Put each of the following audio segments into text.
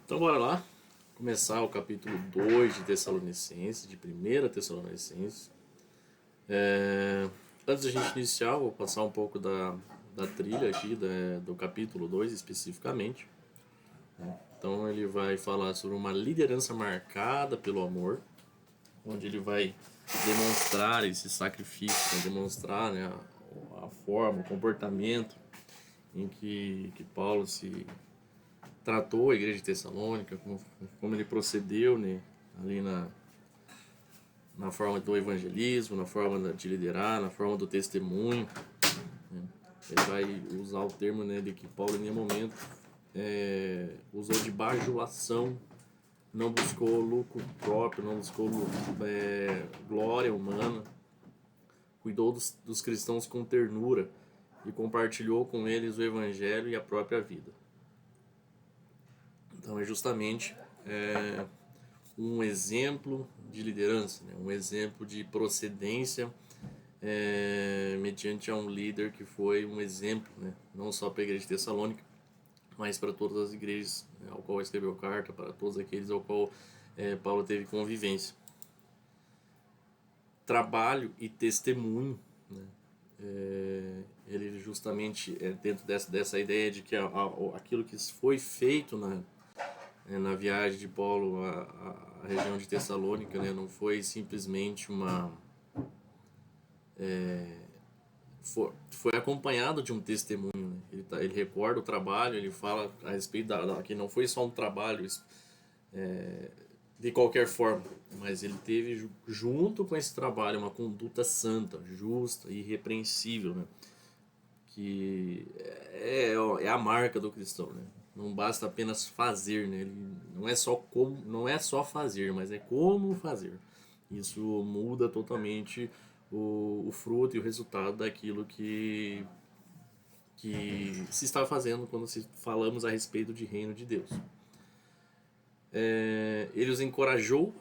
Então bora lá começar o capítulo 2 de Tessalonicenses, de 1ª Tessalonicenses. Antes da gente iniciar, vou passar um pouco da trilha aqui, do capítulo 2 especificamente. Então ele vai falar sobre uma liderança marcada pelo amor, onde ele vai demonstrar esse sacrifício, demonstrar, né, a forma, o comportamento em que Paulo se tratou a igreja de Tessalônica, como ele procedeu, né, ali na forma do evangelismo, na forma de liderar, na forma do testemunho. Né. Ele vai usar o termo, né, de que Paulo em nenhum momento usou de bajulação, não buscou lucro próprio, não buscou glória humana, cuidou dos cristãos com ternura e compartilhou com eles o evangelho e a própria vida. Então é justamente um exemplo de liderança, né? Um exemplo de procedência mediante a um líder que foi um exemplo, né? Não só para a igreja de Tessalônica, mas para todas as igrejas, né, ao qual escreveu carta, para todos aqueles ao qual Paulo teve convivência. Trabalho e testemunho, né? Ele justamente dentro dessa ideia de que aquilo que foi feito na viagem de Paulo à região de Tessalônica, né, não foi simplesmente foi acompanhado de um testemunho, né? Ele recorda o trabalho, ele fala a respeito que não foi só um trabalho de qualquer forma, mas ele teve junto com esse trabalho uma conduta santa, justa e irrepreensível, né? Que é a marca do cristão, né? Não basta apenas fazer, né? Ele não é só fazer, mas é como fazer. Isso muda totalmente o fruto e o resultado daquilo que se está fazendo quando falamos a respeito de reino de Deus. Ele os encorajou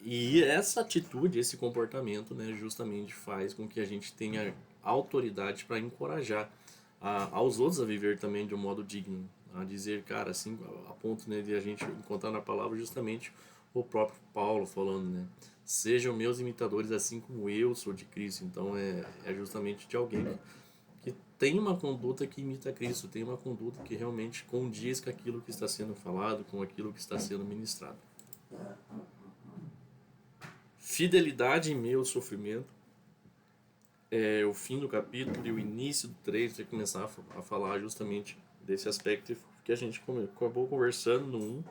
e essa atitude, esse comportamento, né, justamente faz com que a gente tenha autoridade para encorajar aos outros a viver também de um modo digno, a dizer, cara, assim, a ponto, né, de a gente encontrar na palavra justamente o próprio Paulo falando, né, sejam meus imitadores assim como eu sou de Cristo. Então é justamente de alguém que tem uma conduta que imita Cristo, tem uma conduta que realmente condiz com aquilo que está sendo falado, com aquilo que está sendo ministrado. Fidelidade em meio ao sofrimento é o fim do capítulo, e o início do 3 vai começar a falar justamente desse aspecto que a gente acabou conversando no 1,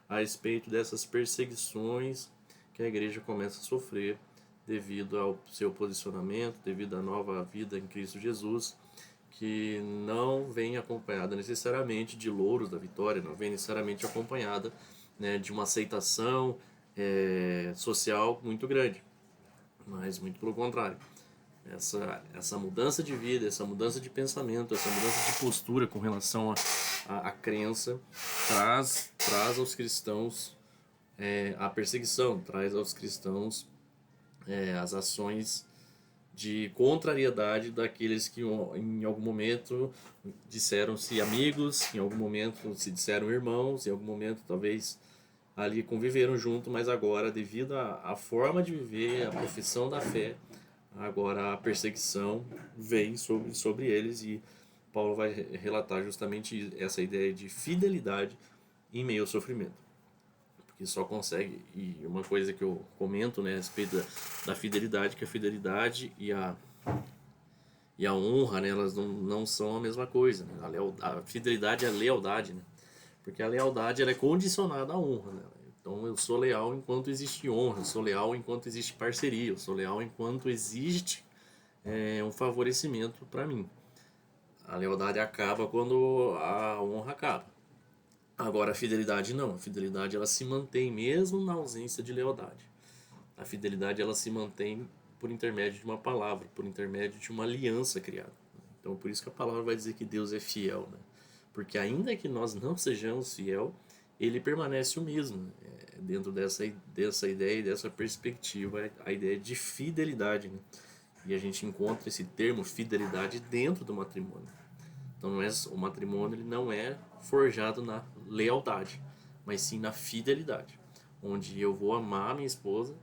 a respeito dessas perseguições que a igreja começa a sofrer devido ao seu posicionamento, devido à nova vida em Cristo Jesus, que não vem acompanhada necessariamente de louros da vitória, não vem necessariamente acompanhada, né, de uma aceitação social muito grande, mas muito pelo contrário. Essa mudança de vida, essa mudança de pensamento, essa mudança de postura com relação à crença traz aos cristãos a perseguição, traz aos cristãos as ações de contrariedade daqueles que em algum momento disseram-se amigos, em algum momento se disseram irmãos, em algum momento talvez ali conviveram junto, mas agora, devido à forma de viver, a profissão da fé, agora a perseguição vem sobre eles, e Paulo vai relatar justamente essa ideia de fidelidade em meio ao sofrimento. Porque só consegue, e uma coisa que eu comento, né, a respeito da fidelidade, que a fidelidade e a honra, né, elas não são a mesma coisa, né? A fidelidade é a lealdade, né? Porque a lealdade ela é condicionada à honra, né? Então eu sou leal enquanto existe honra, eu sou leal enquanto existe parceria, eu sou leal enquanto existe um favorecimento para mim. A lealdade acaba quando a honra acaba. Agora a fidelidade não, a fidelidade ela se mantém mesmo na ausência de lealdade. A fidelidade ela se mantém por intermédio de uma palavra, por intermédio de uma aliança criada. Então por isso que a palavra vai dizer que Deus é fiel, né? Porque ainda que nós não sejamos fiel, ele permanece o mesmo. Dentro dessa ideia e dessa perspectiva, a ideia de fidelidade, né? E a gente encontra esse termo fidelidade dentro do matrimônio. Então o matrimônio ele não é forjado na lealdade, mas sim na fidelidade, onde eu vou amar minha esposa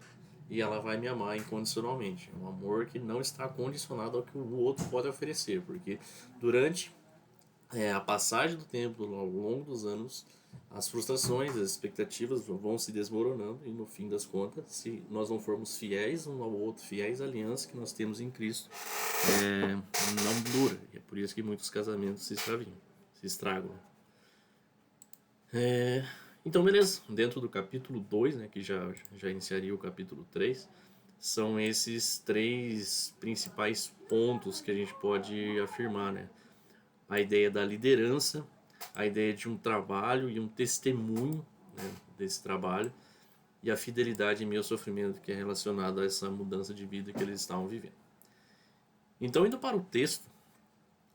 e ela vai me amar incondicionalmente. É um amor que não está condicionado ao que o outro pode oferecer, porque durante a passagem do tempo, ao longo dos anos, as frustrações, as expectativas vão se desmoronando e no fim das contas, se nós não formos fiéis um ao outro, fiéis à aliança que nós temos em Cristo, não dura. E é por isso que muitos casamentos se estragam. Então, beleza. Dentro do capítulo 2, né, que já iniciaria o capítulo 3, são esses três principais pontos que a gente pode afirmar, né? A ideia da liderança, a ideia de um trabalho e um testemunho, né, desse trabalho, e a fidelidade em meio ao sofrimento, que é relacionado a essa mudança de vida que eles estavam vivendo. Então, indo para o texto,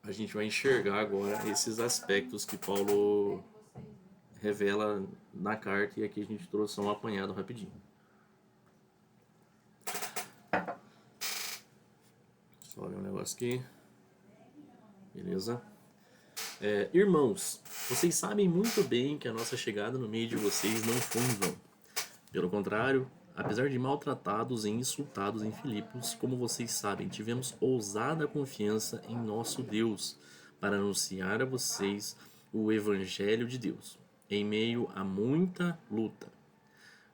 a gente vai enxergar agora esses aspectos que Paulo revela na carta, e aqui a gente trouxe um apanhado rapidinho. Só olha um negócio aqui. Beleza? Irmãos, vocês sabem muito bem que a nossa chegada no meio de vocês não foi em vão. Pelo contrário, apesar de maltratados e insultados em Filipos, como vocês sabem, tivemos ousada confiança em nosso Deus para anunciar a vocês o Evangelho de Deus, em meio a muita luta.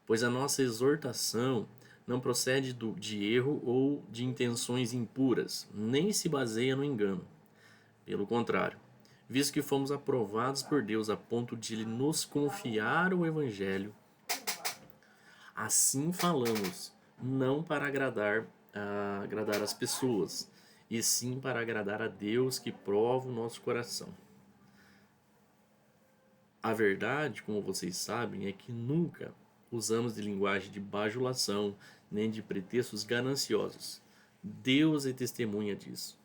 Pois a nossa exortação não procede de erro ou de intenções impuras, nem se baseia no engano. Pelo contrário, visto que fomos aprovados por Deus a ponto de Ele nos confiar o Evangelho, assim falamos, não para agradar as pessoas, e sim para agradar a Deus que prova o nosso coração. A verdade, como vocês sabem, é que nunca usamos de linguagem de bajulação, nem de pretextos gananciosos. Deus é testemunha disso.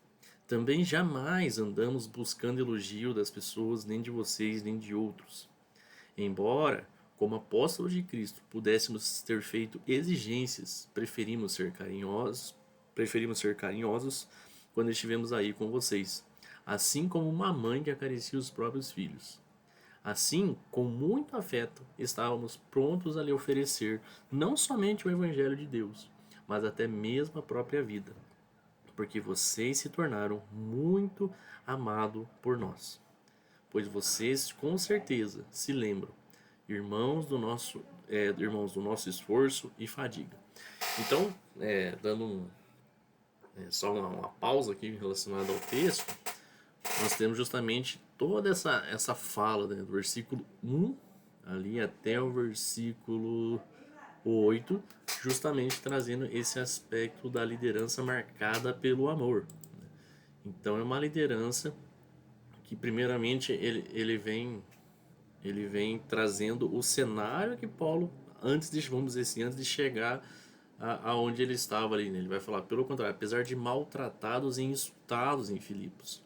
Também jamais andamos buscando elogio das pessoas, nem de vocês, nem de outros. Embora, como apóstolos de Cristo, pudéssemos ter feito exigências, preferimos ser carinhosos quando estivemos aí com vocês, assim como uma mãe que acaricia os próprios filhos. Assim, com muito afeto, estávamos prontos a lhe oferecer não somente o Evangelho de Deus, mas até mesmo a própria vida, porque vocês se tornaram muito amados por nós. Pois vocês com certeza se lembram, irmãos do nosso esforço e fadiga. Então, dando só uma pausa aqui relacionada ao texto, nós temos justamente toda essa fala, né, do versículo 1 ali até o versículo 8, justamente trazendo esse aspecto da liderança marcada pelo amor. Então é uma liderança que primeiramente ele vem trazendo o cenário que Paulo, vamos dizer assim, antes de chegar aonde ele estava ali, né? Ele vai falar, pelo contrário, apesar de maltratados e insultados em Filipos.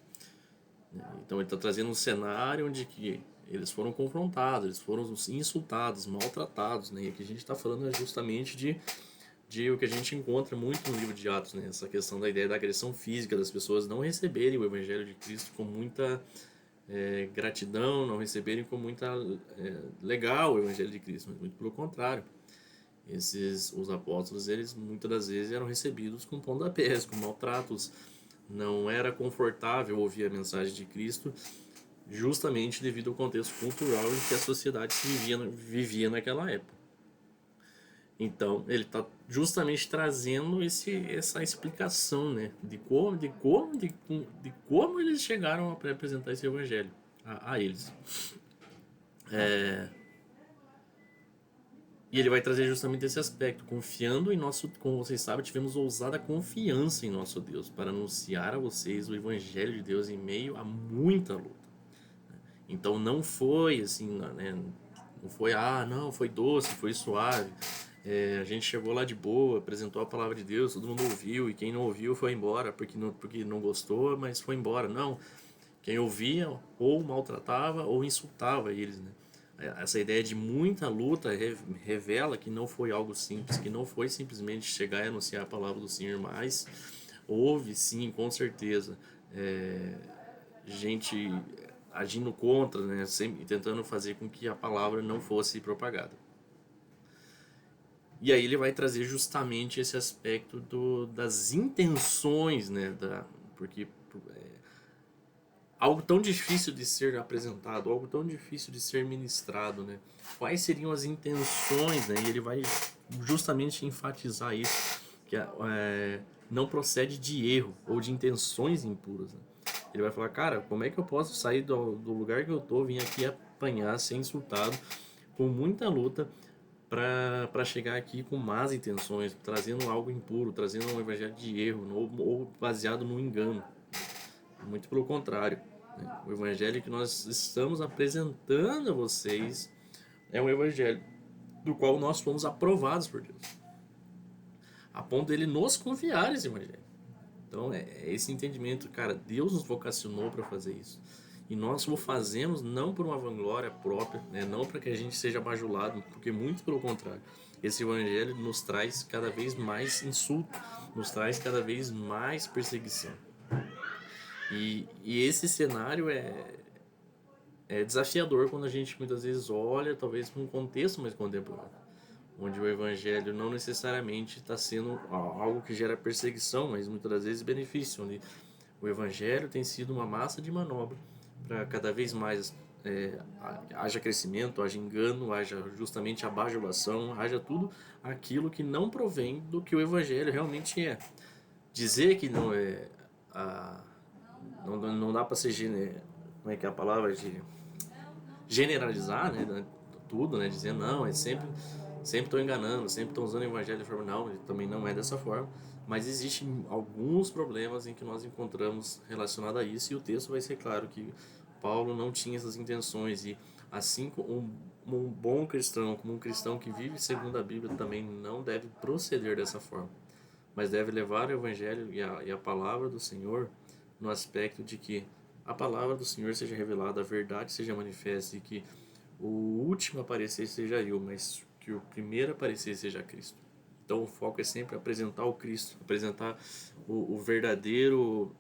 Então ele está trazendo um cenário onde que eles foram confrontados, eles foram insultados, maltratados, né? E aqui a gente está falando justamente de o que a gente encontra muito no livro de Atos, né? Essa questão da ideia da agressão física, das pessoas não receberem o Evangelho de Cristo com muita gratidão, não receberem com muita legal o Evangelho de Cristo, mas muito pelo contrário. Os apóstolos, eles muitas das vezes eram recebidos com pontapés, com maltratos. Não era confortável ouvir a mensagem de Cristo, justamente devido ao contexto cultural em que a sociedade vivia naquela época. Então, ele está justamente trazendo essa explicação, né, de como eles chegaram a apresentar esse evangelho a eles. E ele vai trazer justamente esse aspecto, confiando em nosso, como vocês sabem, tivemos ousada confiança em nosso Deus para anunciar a vocês o evangelho de Deus em meio a muita luta. Então não foi assim, né? Não foi, não, foi doce, foi suave. A gente chegou lá de boa, apresentou a palavra de Deus, todo mundo ouviu, e quem não ouviu foi embora porque não gostou, mas foi embora. Não, quem ouvia ou maltratava ou insultava eles, né? Essa ideia de muita luta revela que não foi algo simples, que não foi simplesmente chegar e anunciar a palavra do Senhor, mas houve sim, com certeza, gente agindo contra, né, sempre tentando fazer com que a palavra não fosse propagada. E aí ele vai trazer justamente esse aspecto das intenções, né, porque algo tão difícil de ser apresentado, algo tão difícil de ser ministrado, né? Quais seriam as intenções, né? E ele vai justamente enfatizar isso, que não procede de erro ou de intenções impuras, né? Ele vai falar, cara, como é que eu posso sair do lugar que eu tô, vir aqui apanhar, ser insultado, com muita luta, para chegar aqui com más intenções, trazendo algo impuro, trazendo um evangelho de erro, ou baseado no engano. Muito pelo contrário, né? O evangelho que nós estamos apresentando a vocês é um evangelho do qual nós fomos aprovados por Deus, a ponto dele nos confiar esse evangelho. Então é esse entendimento, cara, Deus nos vocacionou para fazer isso. E nós o fazemos não por uma vanglória própria, né? Não para que a gente seja bajulado, porque muito pelo contrário. Esse evangelho nos traz cada vez mais insulto, nos traz cada vez mais perseguição. E esse cenário é desafiador quando a gente muitas vezes olha, talvez para um contexto mais contemporâneo, onde o evangelho não necessariamente está sendo algo que gera perseguição, mas muitas das vezes benefício, onde o evangelho tem sido uma massa de manobra para cada vez mais haja crescimento, haja engano, haja justamente a bajulação, haja tudo aquilo que não provém do que o evangelho realmente é. Dizer que não é não dá para ser como é que é a palavra de generalizar, né, tudo, né, dizer não, sempre estão enganando, sempre estão usando o evangelho de forma não, também não é dessa forma, mas existem alguns problemas em que nós encontramos relacionado a isso, e o texto vai ser claro que Paulo não tinha essas intenções, e assim como um bom cristão, como um cristão que vive segundo a Bíblia, também não deve proceder dessa forma, mas deve levar o evangelho e a palavra do Senhor no aspecto de que a palavra do Senhor seja revelada, a verdade seja manifesta, e que o último a aparecer seja eu, mas que o primeiro a aparecer seja Cristo. Então o foco é sempre apresentar o Cristo, apresentar o verdadeiro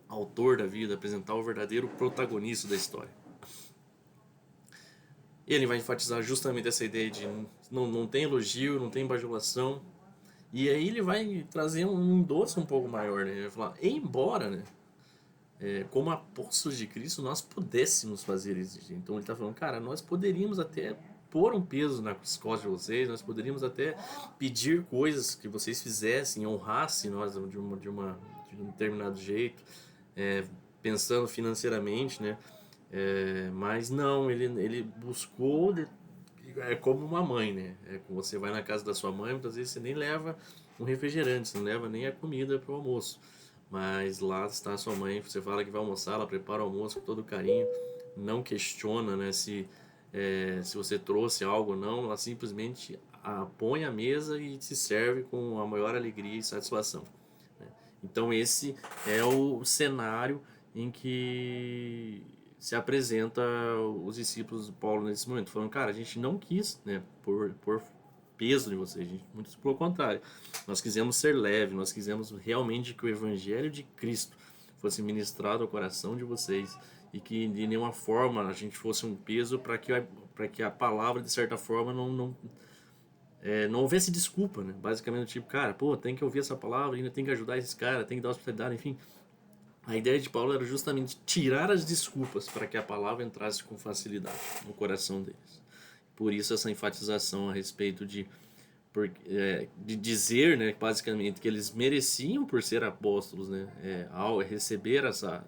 autor da vida, apresentar o verdadeiro protagonista da história. E ele vai enfatizar justamente essa ideia de não tem elogio, não tem bajulação. E aí ele vai trazer um endosso um pouco maior, né? Ele vai falar, embora, né, como apóstolos de Cristo, nós pudéssemos fazer isso. Então ele está falando, cara, nós poderíamos até pôr um peso nas costas de vocês, nós poderíamos até pedir coisas que vocês fizessem, honrassem nós de um determinado jeito, pensando financeiramente, né? Mas não, ele buscou como uma mãe, né? Você vai na casa da sua mãe, muitas vezes você nem leva um refrigerante, você não leva nem a comida para o almoço. Mas lá está a sua mãe, você fala que vai almoçar, ela prepara o almoço com todo carinho, não questiona, né, se você trouxe algo ou não, ela simplesmente põe a mesa e se serve com a maior alegria e satisfação, né? Então esse é o cenário em que se apresenta os discípulos de Paulo nesse momento, falando, cara, a gente não quis, né, por peso de vocês, gente, muito pelo contrário, nós quisemos ser leve, nós quisemos realmente que o evangelho de Cristo fosse ministrado ao coração de vocês, e que de nenhuma forma a gente fosse um peso para que a palavra, de certa forma, não houvesse desculpa, né? Basicamente, tipo, cara, pô, tem que ouvir essa palavra, ainda tem que ajudar esses caras, tem que dar hospitalidade, enfim. A ideia de Paulo era justamente tirar as desculpas para que a palavra entrasse com facilidade no coração deles. Por isso essa enfatização a respeito de dizer, né, basicamente, que eles mereciam por ser apóstolos, né, receber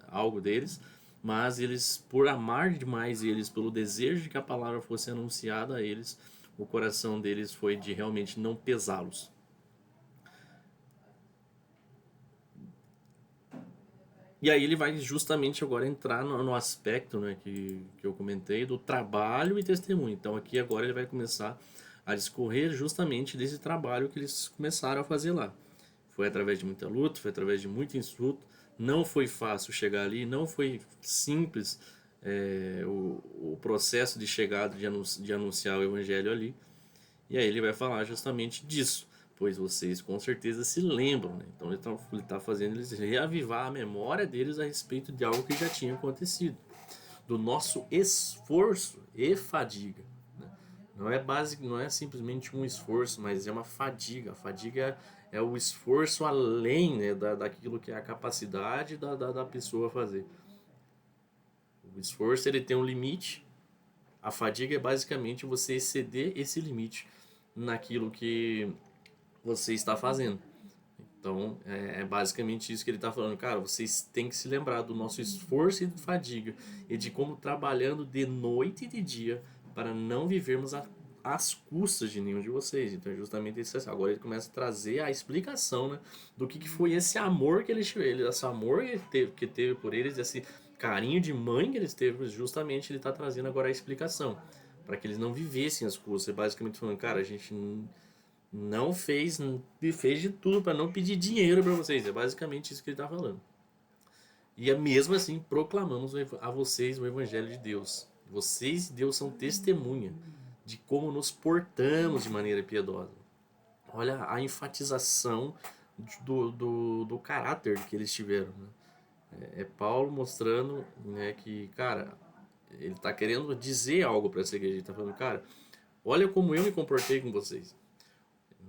algo deles, mas eles, por amar demais eles, pelo desejo de que a palavra fosse anunciada a eles, o coração deles foi de realmente não pesá-los. E aí ele vai justamente agora entrar no aspecto, né, que eu comentei, do trabalho e testemunho. Então aqui agora ele vai começar a discorrer justamente desse trabalho que eles começaram a fazer lá. Foi através de muita luta, foi através de muito insulto, não foi fácil chegar ali, não foi simples o processo de chegada, de anunciar o evangelho ali. E aí ele vai falar justamente disso, pois vocês com certeza se lembram, né? Então ele tá fazendo eles reavivar a memória deles a respeito de algo que já tinha acontecido. do nosso esforço e fadiga. Né? Não é básico, não é simplesmente um esforço, mas é uma fadiga. A fadiga é o esforço além, né, daquilo que é a capacidade da pessoa fazer. O esforço ele tem um limite, a fadiga é basicamente você exceder esse limite naquilo que você está fazendo. Então, é basicamente isso que ele está falando. Cara, vocês têm que se lembrar do nosso esforço e fadiga e de como trabalhando de noite e de dia para não vivermos às custas de nenhum de vocês. Então, é justamente isso. Agora ele começa a trazer a explicação, né, do que foi esse amor que ele teve, esse amor que teve por eles, esse carinho de mãe que eles teve. Justamente ele está trazendo agora a explicação para que eles não vivessem às custas. É basicamente falando, cara, a gente não fez de tudo para não pedir dinheiro para vocês. É basicamente isso que ele está falando. E mesmo assim proclamamos a vocês o evangelho de Deus. Vocês e Deus são testemunha de como nos portamos de maneira piedosa. Olha a enfatização do caráter que eles tiveram. Né? É Paulo mostrando, né, que, cara, ele está querendo dizer algo para essa igreja. Ele está falando, cara, olha como eu me comportei com vocês.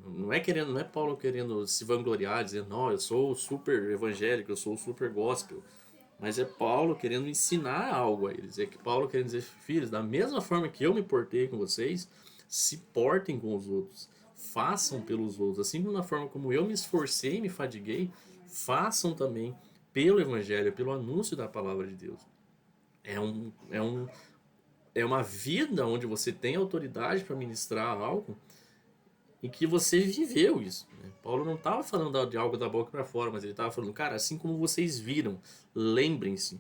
Não é Paulo querendo se vangloriar, dizer, não, eu sou super evangélico, eu sou super gospel. Mas é Paulo querendo ensinar algo a eles. É que Paulo querendo dizer, filhos, da mesma forma que eu me portei com vocês, se portem com os outros. Façam pelos outros. Assim como na forma como eu me esforcei e me fadiguei, façam também pelo evangelho, pelo anúncio da palavra de Deus. É uma vida onde você tem autoridade para ministrar algo em que você viveu isso. Né? Paulo não estava falando de algo da boca para fora, mas ele estava falando, cara, assim como vocês viram, lembrem-se.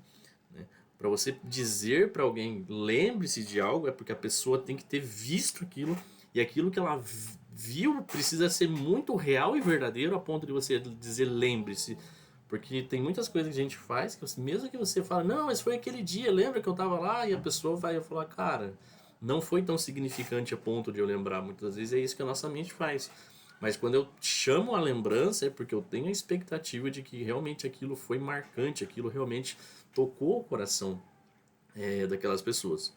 Né? Para você dizer para alguém, lembre-se de algo, é porque a pessoa tem que ter visto aquilo, e aquilo que ela viu precisa ser muito real e verdadeiro a ponto de você dizer lembre-se. Porque tem muitas coisas que a gente faz que mesmo que você fala, não, mas foi aquele dia, lembra que eu estava lá? E a pessoa vai falar, cara, não foi tão significante a ponto de eu lembrar. Muitas vezes é isso que a nossa mente faz. Mas quando eu chamo a lembrança é porque eu tenho a expectativa de que realmente aquilo foi marcante, aquilo realmente tocou o coração daquelas pessoas.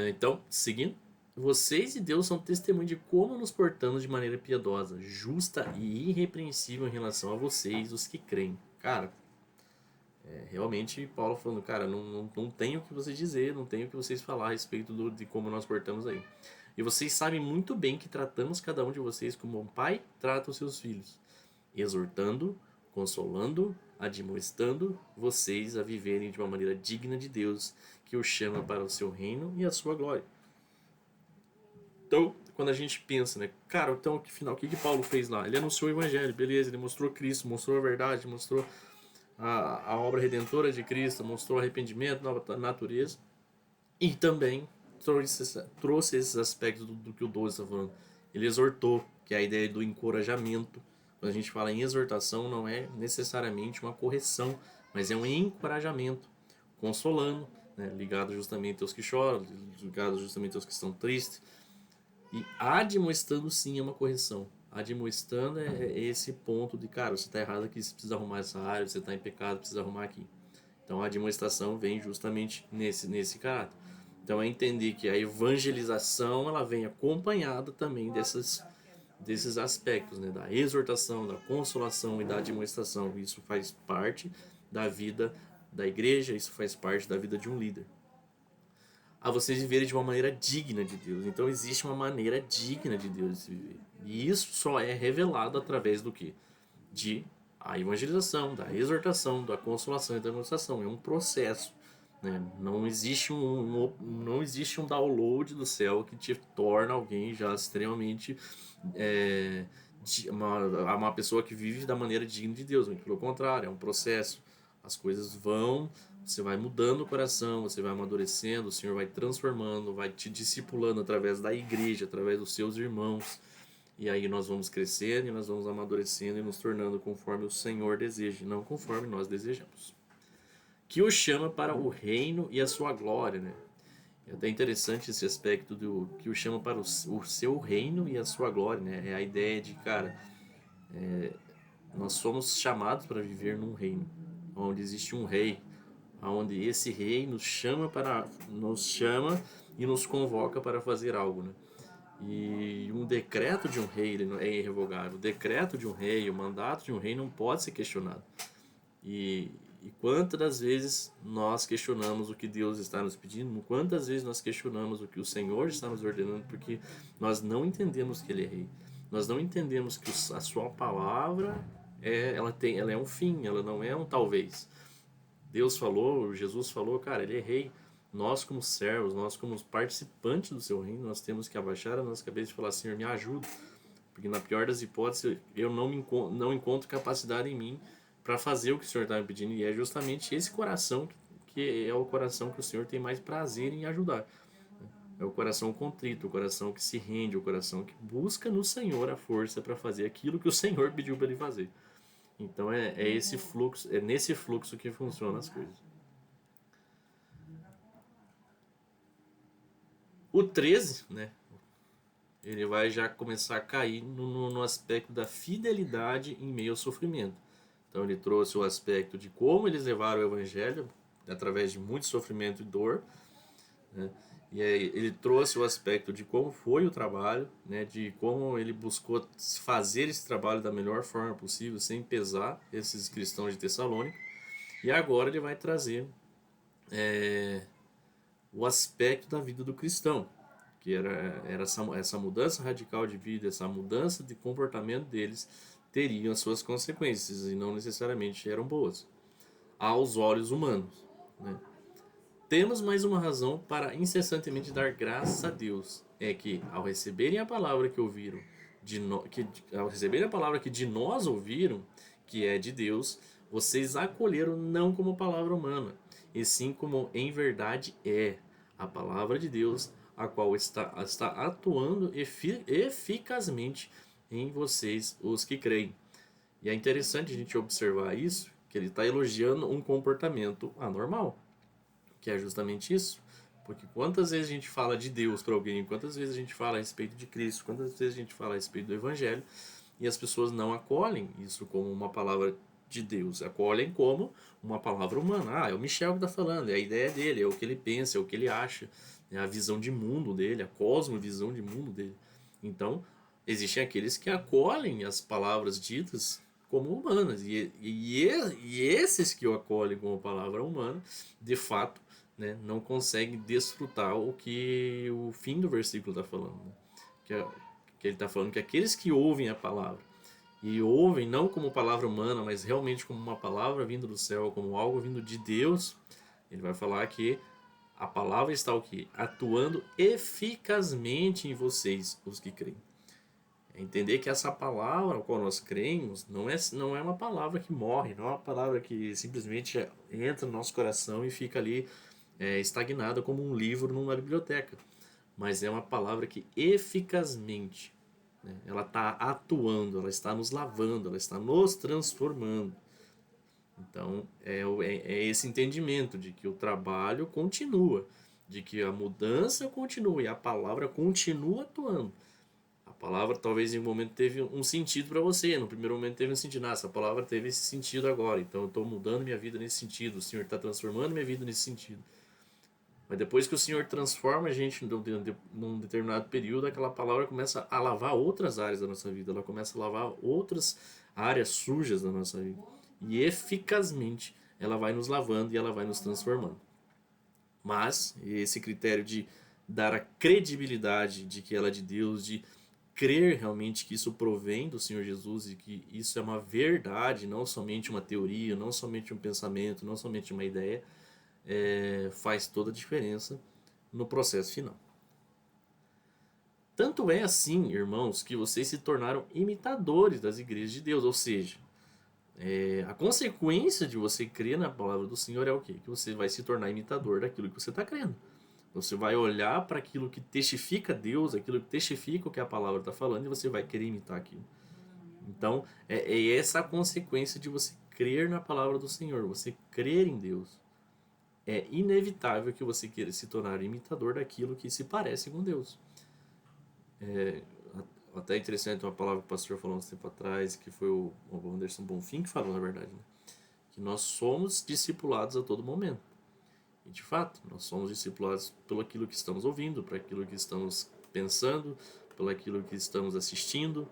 Então, seguindo, vocês e Deus são testemunho de como nos portamos de maneira piedosa, justa e irrepreensível em relação a vocês, os que creem. Cara, realmente Paulo falando, cara, não tenho o que vocês dizer, não tenho o que vocês falar a respeito de como nós portamos aí. E vocês sabem muito bem que tratamos cada um de vocês como um pai trata os seus filhos, exortando, consolando, admoestando vocês a viverem de uma maneira digna de Deus, que os chama para o seu reino e a sua glória. Então, quando a gente pensa, né, cara, então o que Paulo fez lá? Ele anunciou o evangelho, beleza, ele mostrou Cristo, mostrou a verdade, mostrou a obra redentora de Cristo, mostrou arrependimento, nova natureza, e também trouxe esses aspectos do que o 12 está falando. Ele exortou, que é a ideia do encorajamento. Quando a gente fala em exortação, não é necessariamente uma correção, mas é um encorajamento, consolando, né, ligado justamente aos que choram, ligado justamente aos que estão tristes. E admoestando sim é uma correção. Admoestando é esse ponto de, cara, você está errado aqui, você precisa arrumar essa área, você está em pecado, precisa arrumar aqui. Então a admoestação vem justamente nesse caráter. Então é entender que a evangelização ela vem acompanhada também desses aspectos, né? Da exortação, da consolação e da admoestação. Isso faz parte da vida da igreja, isso faz parte da vida de um líder. A vocês viverem de uma maneira digna de Deus. Então existe uma maneira digna de Deus de se viver. E isso só é revelado através do quê? De a evangelização, da exortação, da consolação e da demonstração. É um processo. Né? Não existe um download do céu que te torna alguém já extremamente uma pessoa que vive da maneira digna de Deus. Muito pelo contrário, é um processo. As coisas vão, você vai mudando o coração, você vai amadurecendo, o Senhor vai transformando, vai te discipulando através da igreja, através dos seus irmãos. E aí nós vamos crescendo e nós vamos amadurecendo e nos tornando conforme o Senhor deseja, não conforme nós desejamos. Que o chama para o reino e a sua glória, né? É até interessante esse aspecto do que o chama para o seu reino e a sua glória, né? É a ideia de, cara, nós somos chamados para viver num reino, onde existe um rei, onde esse rei nos chama e nos convoca para fazer algo, né? E um decreto de um rei ele é irrevogável. O decreto de um rei, o mandato de um rei não pode ser questionado. E, e quantas das vezes nós questionamos o que Deus está nos pedindo, quantas vezes nós questionamos o que o Senhor está nos ordenando, porque nós não entendemos que Ele é rei. Nós não entendemos que a sua palavra ela é um fim, ela não é um talvez. Deus falou, Jesus falou, cara, Ele é rei. Nós como servos, nós como participantes do seu reino, nós temos que abaixar a nossa cabeça e falar, Senhor, me ajuda. Porque na pior das hipóteses, eu não encontro capacidade em mim para fazer o que o Senhor está me pedindo. E é justamente esse coração que é o coração que o Senhor tem mais prazer em ajudar. É o coração contrito, o coração que se rende, o coração que busca no Senhor a força para fazer aquilo que o Senhor pediu para ele fazer. Então é esse fluxo, é nesse fluxo que funcionam as coisas. O 13, né? Ele vai já começar a cair no aspecto da fidelidade em meio ao sofrimento. Então ele trouxe o aspecto de como eles levaram o evangelho através de muito sofrimento e dor, né? E aí ele trouxe o aspecto de como foi o trabalho, né? De como ele buscou fazer esse trabalho da melhor forma possível, sem pesar esses cristãos de Tessalônica. E agora ele vai trazer o aspecto da vida do cristão, que era essa mudança radical de vida, essa mudança de comportamento deles teriam as suas consequências e não necessariamente eram boas aos olhos humanos, né? Temos mais uma razão para incessantemente dar graças a Deus, é que ao receberem a palavra que ouviram, ao receberem a palavra que de nós ouviram, que é de Deus, vocês acolheram não como palavra humana, e sim como em verdade é a palavra de Deus, a qual está atuando eficazmente em vocês, os que creem. E é interessante a gente observar isso, que ele está elogiando um comportamento anormal, que é justamente isso. Porque quantas vezes a gente fala de Deus para alguém, quantas vezes a gente fala a respeito de Cristo, quantas vezes a gente fala a respeito do Evangelho, e as pessoas não acolhem isso como uma palavra de Deus, acolhem como uma palavra humana. Ah, é o Michel que está falando, é a ideia dele, é o que ele pensa, é o que ele acha, é a visão de mundo dele, a cosmovisão de mundo dele. Então, existem aqueles que acolhem as palavras ditas como humanas, e esses que o acolhem como palavra humana, de fato, né, não conseguem desfrutar o que o fim do versículo está falando, né? Que ele está falando que aqueles que ouvem a palavra e ouvem não como palavra humana, mas realmente como uma palavra vindo do céu, como algo vindo de Deus, ele vai falar que a palavra está o quê? Atuando eficazmente em vocês, os que creem. É entender que essa palavra a qual nós cremos não é uma palavra que morre, não é uma palavra que simplesmente entra no nosso coração e fica ali estagnada como um livro numa biblioteca, mas é uma palavra que eficazmente, né, ela está atuando, ela está nos lavando, ela está nos transformando. Então é esse entendimento de que o trabalho continua, de que a mudança continua e a palavra continua atuando. A palavra talvez em um momento teve um sentido para você, no primeiro momento teve um sentido, essa palavra teve esse sentido agora, então eu estou mudando minha vida nesse sentido, o Senhor está transformando minha vida nesse sentido. Mas depois que o Senhor transforma a gente num determinado período, aquela palavra começa a lavar outras áreas da nossa vida, ela começa a lavar outras áreas sujas da nossa vida. E eficazmente ela vai nos lavando e ela vai nos transformando. Mas esse critério de dar a credibilidade de que ela é de Deus, de crer realmente que isso provém do Senhor Jesus e que isso é uma verdade, não somente uma teoria, não somente um pensamento, não somente uma ideia, faz toda a diferença no processo final. Tanto é assim, irmãos, que vocês se tornaram imitadores das igrejas de Deus, ou seja, a consequência de você crer na palavra do Senhor é o quê? Que você vai se tornar imitador daquilo que você está crendo. Você vai olhar para aquilo que testifica Deus, aquilo que testifica o que a palavra está falando, e você vai querer imitar aquilo. Então, é essa a consequência de você crer na palavra do Senhor, você crer em Deus. É inevitável que você queira se tornar imitador daquilo que se parece com Deus. Até interessante uma palavra que o pastor falou uns tempo atrás, que foi o Anderson Bonfim que falou, na verdade, né? Que nós somos discipulados a todo momento. E de fato, nós somos discipulados pelo aquilo que estamos ouvindo, por aquilo que estamos pensando, pelo aquilo que estamos assistindo.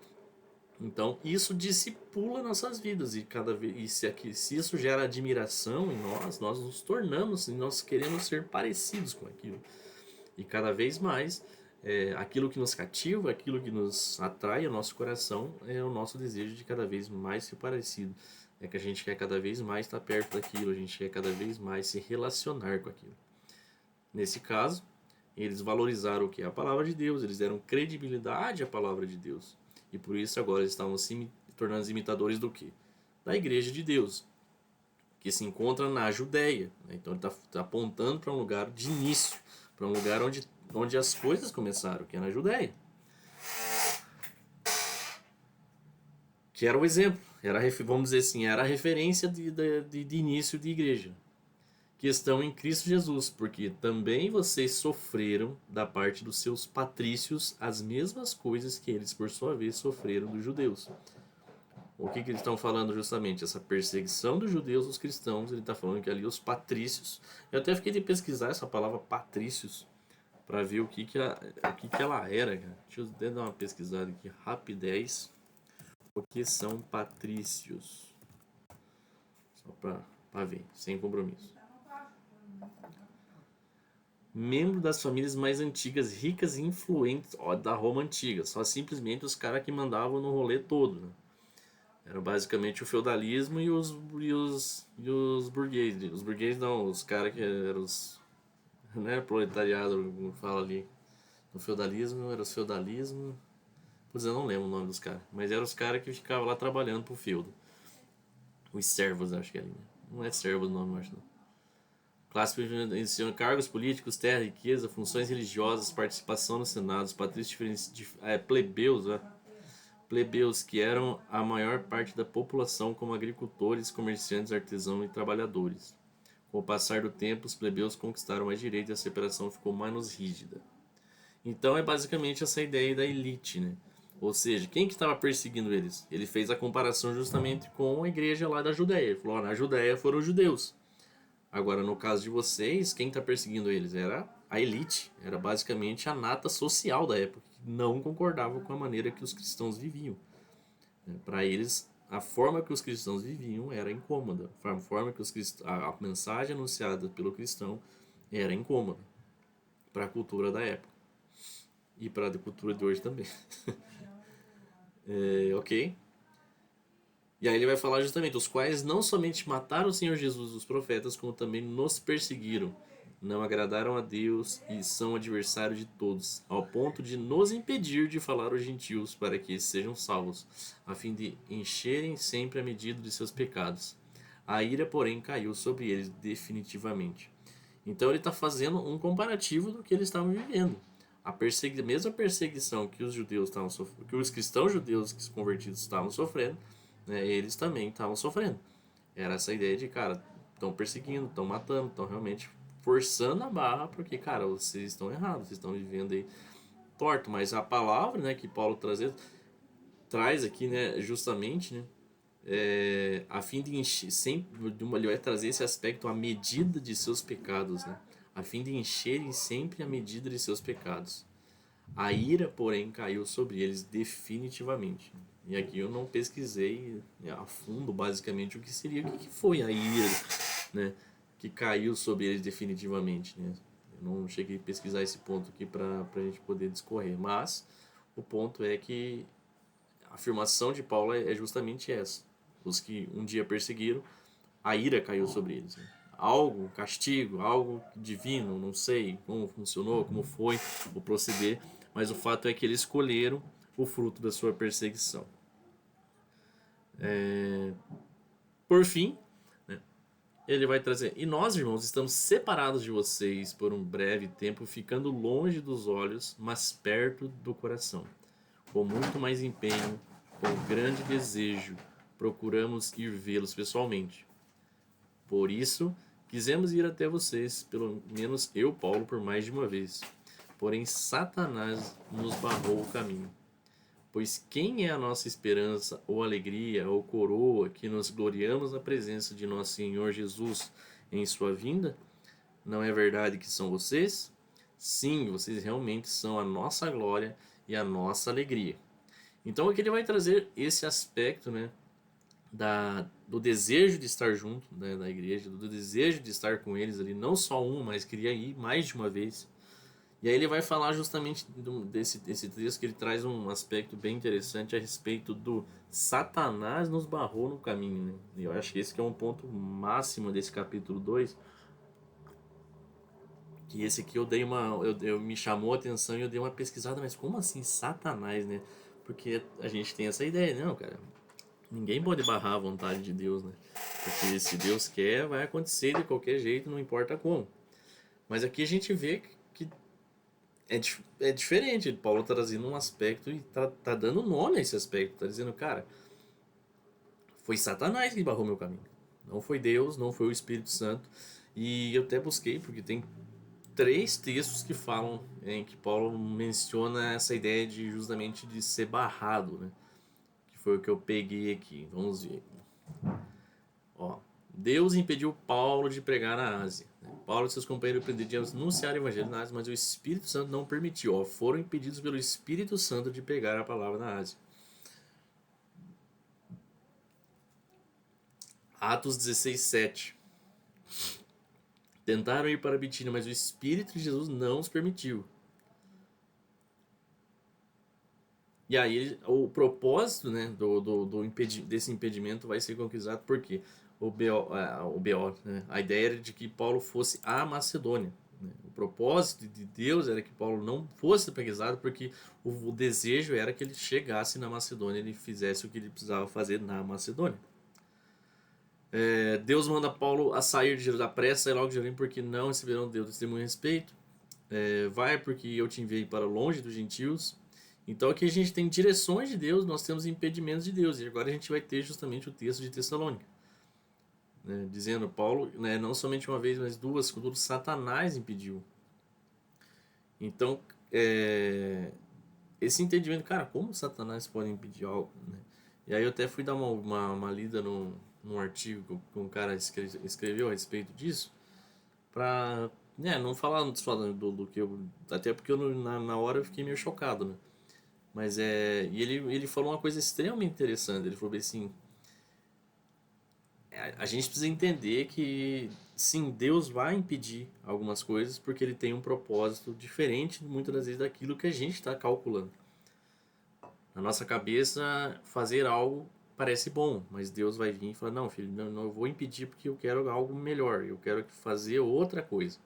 Então, isso discipula nossas vidas e cada vez se isso gera admiração em nós nos tornamos e nós queremos ser parecidos com aquilo. E cada vez mais, aquilo que nos cativa, aquilo que nos atrai ao nosso coração é o nosso desejo de cada vez mais ser parecido. É que a gente quer cada vez mais estar perto daquilo, a gente quer cada vez mais se relacionar com aquilo. Nesse caso, eles valorizaram o que é a palavra de Deus, eles deram credibilidade à palavra de Deus. E por isso agora eles estavam se tornando imitadores do quê? Da igreja de Deus, que se encontra na Judéia. Então ele está apontando para um lugar de início, para um lugar onde as coisas começaram, que é na Judéia. Que era o exemplo, vamos dizer assim, era a referência de início de igreja. Que estão em Cristo Jesus, porque também vocês sofreram da parte dos seus patrícios as mesmas coisas que eles, por sua vez, sofreram dos judeus. O que eles estão falando justamente? Essa perseguição dos judeus, os cristãos, ele está falando que ali os patrícios... Eu até fiquei de pesquisar essa palavra patrícios, para ver o que ela era, cara. Deixa eu até dar uma pesquisada aqui, rapidez. O que são patrícios? Só para ver, sem compromisso. Membro das famílias mais antigas, ricas e influentes da Roma Antiga. Só simplesmente os caras que mandavam no rolê todo, né? Era basicamente o feudalismo e os burgueses. Os burgueses não, os caras que eram os... Né, proletariado, como fala ali. No feudalismo, era os feudalismo... Pois eu não lembro o nome dos caras. Mas eram os caras que ficavam lá trabalhando pro feudo. Os servos, acho que era. Não é servo o nome, acho não. Clássico de cargos políticos, terra, riqueza, funções religiosas, participação no Senado, os patrícios plebeus, plebeus que eram a maior parte da população como agricultores, comerciantes, artesãos e trabalhadores. Com o passar do tempo, os plebeus conquistaram mais direito e a separação ficou menos rígida. Então é basicamente essa ideia da elite, né? Ou seja, quem que estava perseguindo eles? Ele fez a comparação justamente com a igreja lá da Judéia. Ele falou, na Judéia foram os judeus. Agora, no caso de vocês, quem está perseguindo eles? Era a elite, era basicamente a nata social da época, que não concordava com a maneira que os cristãos viviam. Para eles, a forma que os cristãos viviam era incômoda, a forma que a mensagem anunciada pelo cristão era incômoda para a cultura da época e para a cultura de hoje também. Ok? E aí ele vai falar justamente, os quais não somente mataram o Senhor Jesus os profetas, como também nos perseguiram, não agradaram a Deus e são adversários de todos, ao ponto de nos impedir de falar aos gentios para que esses sejam salvos, a fim de encherem sempre a medida de seus pecados. A ira, porém, caiu sobre eles definitivamente. Então ele está fazendo um comparativo do que eles estavam vivendo. A mesma perseguição que os judeus estavam que os cristãos judeus que se convertidos estavam sofrendo, né, eles também estavam sofrendo. Era essa ideia de, cara, estão perseguindo, estão matando, estão realmente forçando a barra, porque, cara, vocês estão errados, vocês estão vivendo aí torto. Mas a palavra, né, que Paulo traz aqui, né, justamente, né, a fim de encher, sempre, ele vai trazer esse aspecto à medida de seus pecados, né, a fim de encherem sempre a medida de seus pecados. A ira, porém, caiu sobre eles definitivamente. E aqui eu não pesquisei a fundo, basicamente, o que foi a ira, né, que caiu sobre eles definitivamente, né? Eu não cheguei a pesquisar esse ponto aqui para a gente poder discorrer. Mas o ponto é que a afirmação de Paulo é justamente essa. Os que um dia perseguiram, a ira caiu sobre eles, né? Algo, castigo, algo divino, não sei como funcionou, como foi o proceder, mas o fato é que eles escolheram o fruto da sua perseguição. Por fim, né, ele vai trazer, e nós, irmãos, estamos separados de vocês por um breve tempo, ficando longe dos olhos, mas perto do coração. Com muito mais empenho, com grande desejo, procuramos ir vê-los pessoalmente. Por isso, quisemos ir até vocês, pelo menos eu, Paulo, por mais de uma vez. Porém, Satanás nos barrou o caminho. Pois quem é a nossa esperança, ou alegria, ou coroa, que nos gloriamos na presença de nosso Senhor Jesus em sua vinda? Não é verdade que são vocês? Sim, vocês realmente são a nossa glória e a nossa alegria. Então aqui ele vai trazer esse aspecto, né, do desejo de estar junto, né, da igreja, do desejo de estar com eles ali, não só uma, mas queria ir mais de uma vez. E aí ele vai falar justamente desse texto, que ele traz um aspecto bem interessante a respeito do Satanás nos barrou no caminho, né? E eu acho que esse que é um ponto máximo desse capítulo 2, que esse aqui eu me chamou a atenção e eu dei uma pesquisada, mas como assim Satanás, né? Porque a gente tem essa ideia, não, cara, ninguém pode barrar a vontade de Deus, né? Porque se Deus quer, vai acontecer de qualquer jeito, não importa como. Mas aqui a gente vê que é diferente. Paulo tá trazendo um aspecto e tá dando nome a esse aspecto. Tá dizendo, cara, foi Satanás que barrou meu caminho. Não foi Deus, não foi o Espírito Santo. E eu até busquei, porque tem 3 textos que falam em que Paulo menciona essa ideia de justamente de ser barrado, né? Que foi o que eu peguei aqui. Vamos ver. Ó, Deus impediu Paulo de pregar na Ásia. Paulo e seus companheiros pretendiam anunciar o evangelho na Ásia, mas o Espírito Santo não permitiu. Ó, foram impedidos pelo Espírito Santo de pregar a palavra na Ásia. Atos 16:7. Tentaram ir para Bitínia, mas o Espírito de Jesus não os permitiu. E aí o propósito, né, desse impedimento vai ser conquistado porque o BO, né, a ideia era de que Paulo fosse à Macedônia. Né? O propósito de Deus era que Paulo não fosse pesquisado porque o desejo era que ele chegasse na Macedônia e ele fizesse o que ele precisava fazer na Macedônia. Deus manda Paulo a sair de Jerusalém, pressa e logo de Jerusalém, porque não receberão Deus testemunho a respeito. Vai porque eu te enviei para longe dos gentios. Então aqui a gente tem direções de Deus, nós temos impedimentos de Deus. E agora a gente vai ter justamente o texto de Tessalônica, né, dizendo Paulo, né, não somente uma vez, mas duas, quando Satanás impediu. Então, esse entendimento, cara, como Satanás pode impedir algo? Né? E aí eu até fui dar uma lida num artigo que um cara escreveu a respeito disso, pra, né, não falar só do que eu... Até porque na hora eu fiquei meio chocado, né? Mas e ele falou uma coisa extremamente interessante. Ele falou assim: a gente precisa entender que, sim, Deus vai impedir algumas coisas porque ele tem um propósito diferente, muitas das vezes, daquilo que a gente está calculando. Na nossa cabeça, fazer algo parece bom, mas Deus vai vir e falar: não, filho, não, eu vou impedir porque eu quero algo melhor, eu quero fazer outra coisa.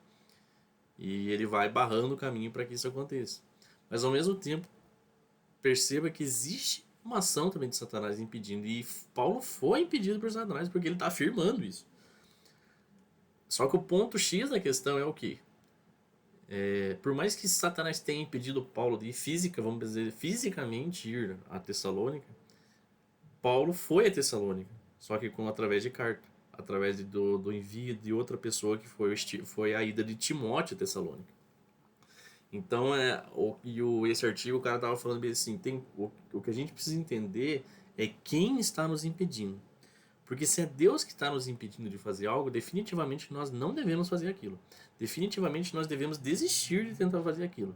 E ele vai barrando o caminho para que isso aconteça. Mas ao mesmo tempo, perceba que existe uma ação também de Satanás impedindo. E Paulo foi impedido por Satanás porque ele está afirmando isso. Só que o ponto X da questão é o quê? Por mais que Satanás tenha impedido Paulo de vamos dizer, fisicamente ir a Tessalônica, Paulo foi a Tessalônica, só que através de carta, através do envio de outra pessoa que foi a ida de Timóteo a Tessalônica. Então, esse artigo, o cara tava falando bem assim, o que a gente precisa entender é quem está nos impedindo. Porque se é Deus que está nos impedindo de fazer algo, definitivamente nós não devemos fazer aquilo. Definitivamente nós devemos desistir de tentar fazer aquilo.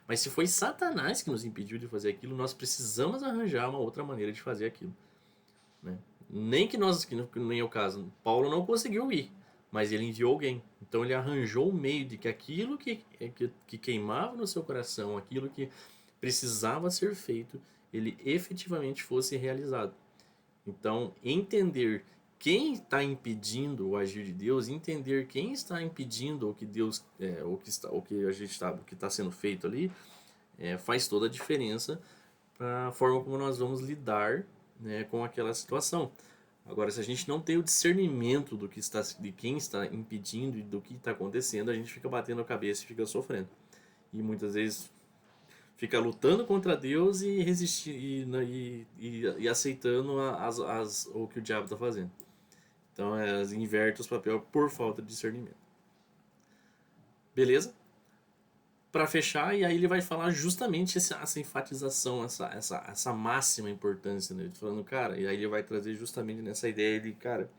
Mas se foi Satanás que nos impediu de fazer aquilo, nós precisamos arranjar uma outra maneira de fazer aquilo. Né? Nem que nós, que nem é o caso, Paulo não conseguiu ir, mas ele enviou alguém. Então ele arranjou um meio de que aquilo que queimava no seu coração, aquilo que precisava ser feito, ele efetivamente fosse realizado. Então, entender quem está impedindo o agir de Deus, entender quem está impedindo o que Deus, o que está sendo feito ali, faz toda a diferença para a forma como nós vamos lidar, né, com aquela situação. Agora, se a gente não tem o discernimento de quem está impedindo e do que está acontecendo, a gente fica batendo a cabeça e fica sofrendo. E muitas vezes fica lutando contra Deus e resistir e aceitando o que o diabo está fazendo. Então, inverte os papéis por falta de discernimento. Beleza? Para fechar, e aí ele vai falar justamente essa enfatização, essa máxima importância, né? Ele falando, cara, e aí ele vai trazer justamente nessa ideia de, cara,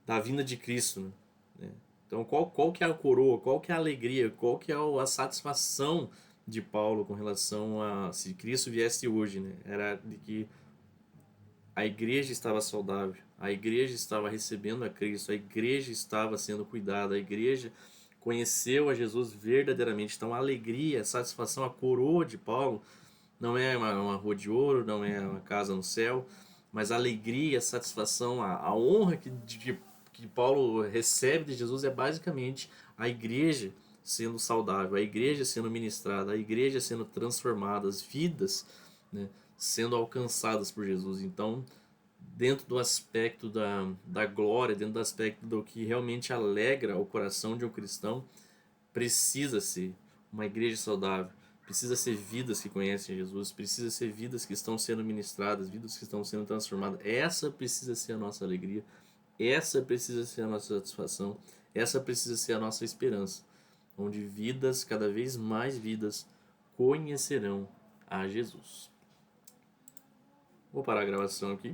da vinda de Cristo, né? Então, qual que é a coroa, qual que é a alegria, qual que é a satisfação de Paulo com relação a se Cristo viesse hoje, né? Era de que a igreja estava saudável, a igreja estava recebendo a Cristo, a igreja estava sendo cuidada, a igreja conheceu a Jesus verdadeiramente. Então, a alegria, a satisfação, a coroa de Paulo não é uma rua de ouro, não é uma casa no céu, mas a alegria, a satisfação, a honra que Paulo recebe de Jesus é basicamente a igreja sendo saudável, a igreja sendo ministrada, a igreja sendo transformada, as vidas, né, sendo alcançadas por Jesus. Então, dentro do aspecto da glória, dentro do aspecto do que realmente alegra o coração de um cristão, precisa ser uma igreja saudável, precisa ser vidas que conhecem Jesus, precisa ser vidas que estão sendo ministradas, vidas que estão sendo transformadas. Essa precisa ser a nossa alegria, essa precisa ser a nossa satisfação, essa precisa ser a nossa esperança, onde vidas, cada vez mais vidas, conhecerão a Jesus. Vou parar a gravação aqui.